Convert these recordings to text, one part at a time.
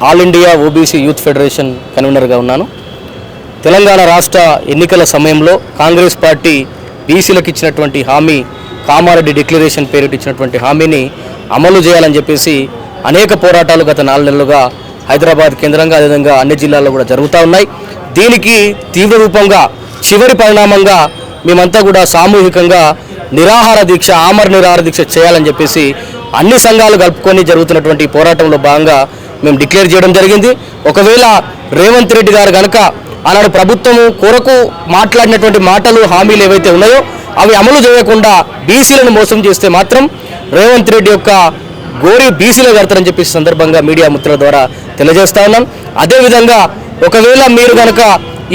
All India OBC youth federation కన్వీనర్గా ఉన్నాను. తెలంగాణ రాష్ట్ర ఎన్నికల సమయంలో కాంగ్రెస్ పార్టీ బీసీలకు ఇచ్చినటువంటి హామీ, కామారెడ్డి డిక్లరేషన్ పేరిట ఇచ్చినటువంటి హామీని అమలు చేయాలని చెప్పేసి అనేక పోరాటాలు గత 4 నెలలుగా హైదరాబాద్ కేంద్రంగా అదేవిధంగా అన్ని జిల్లాల్లో కూడా జరుగుతూ ఉన్నాయి. దీనికి తీవ్ర రూపంగా చివరి పరిణామంగా మేమంతా కూడా సామూహికంగా నిరాహార దీక్ష, ఆమర నిరాహార దీక్ష చేయాలని చెప్పేసి అన్ని సంఘాలు కలుపుకొని జరుగుతున్నటువంటి పోరాటంలో భాగంగా మేము డిక్లేర్ చేయడం జరిగింది. ఒకవేళ రేవంత్ రెడ్డి గారు కనుక ఆనాడు ప్రభుత్వము కొరకు మాట్లాడినటువంటి మాటలు, హామీలు ఏవైతే ఉన్నాయో అవి అమలు చేయకుండా బీసీలను మోసం చేస్తే మాత్రం రేవంత్ రెడ్డి యొక్క గోరి బీసీలో కడతారని చెప్పేసి సందర్భంగా మీడియా మిత్రుల ద్వారా తెలియజేస్తా ఉన్నాం. అదేవిధంగా ఒకవేళ మీరు కనుక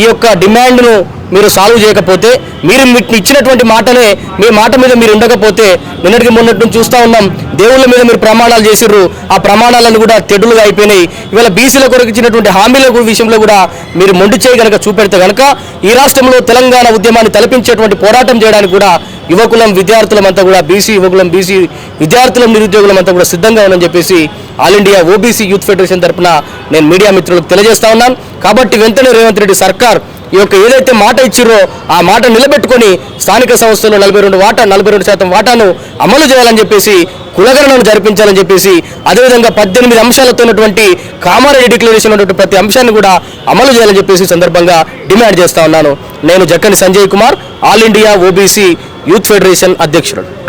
ఈ యొక్క డిమాండ్ను మీరు సాల్వ్ చేయకపోతే, మీరు ఇచ్చినటువంటి మాటనే మీ మాట మీద మీరు ఉండకపోతే, నిన్నటికి మొన్నటి నుంచి చూస్తూ ఉన్నాం, దేవుళ్ళ మీద మీరు ప్రమాణాలు చేసిర్రు, ఆ ప్రమాణాలను కూడా తెడ్డులుగా అయిపోయినాయి. ఇవాళ బీసీల కొరకు ఇచ్చినటువంటి హామీల విషయంలో కూడా మీరు మొండి చేయి కనుక చూపెడితే కనుక ఈ రాష్ట్రంలో తెలంగాణ ఉద్యమాన్ని తలపించేటువంటి పోరాటం చేయడానికి కూడా యువకులం, విద్యార్థులమంతా కూడా బీసీ యువకులం, బీసీ విద్యార్థులం, నిరుద్యోగులమంతా కూడా సిద్ధంగా ఉందని చెప్పేసి all India OBC youth federation తరఫున నేను మీడియా మిత్రులకు తెలియజేస్తా ఉన్నాను. కాబట్టి వెంటనే రేవంత్ రెడ్డి సర్కార్ ఈ యొక్క ఏదైతే మాట ఇచ్చిర్రో ఆ మాట నిలబెట్టుకొని స్థానిక సంస్థల్లో 42% వాటాను అమలు చేయాలని చెప్పేసి, కులగణనను జరిపించాలని చెప్పేసి, అదేవిధంగా 18 అంశాలతో ఉన్నటువంటి కామారెడ్డి డిక్లరేషన్ ఉన్నటువంటి ప్రతి అంశాన్ని కూడా అమలు చేయాలని చెప్పేసి సందర్భంగా డిమాండ్ చేస్తా ఉన్నాను. నేను Jakkani Sanjay Kumar, all India OBC youth federation అధ్యక్షుడు.